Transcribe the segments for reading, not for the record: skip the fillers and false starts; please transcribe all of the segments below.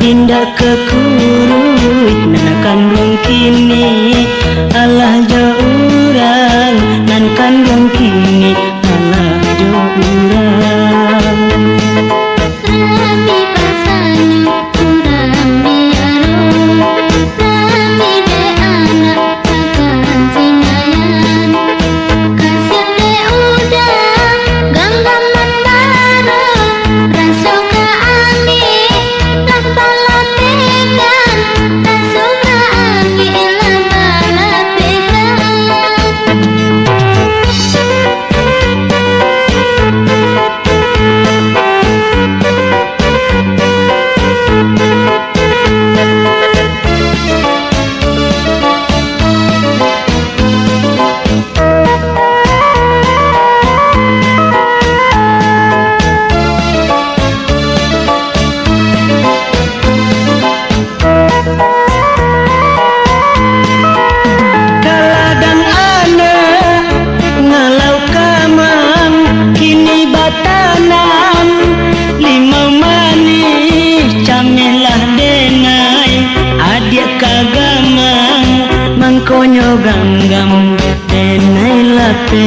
Indah kekurut nan kandung kini alah jauran nan kandung kini alah jauran. Rami pasanyu rami aro rami de anak akan sinayan kasih de udang ganggaman baru rasoka ami lapala pegan rasoka ami lapala pegan. Mangkonyo ganggam denai lape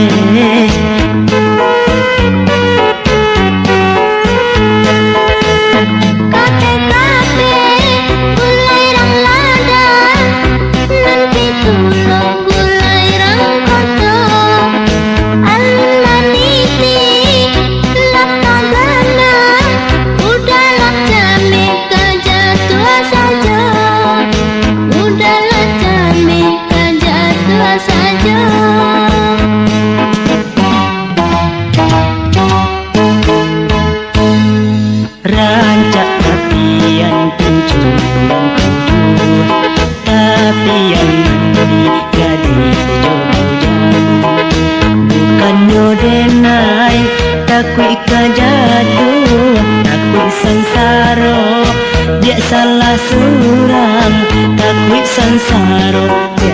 rancak tapian pencurian tujuh tapian mandi gadis jodoh jauh bukan nyodenai takui kajatuh takui sansaro dia salah surang takui sansaro dia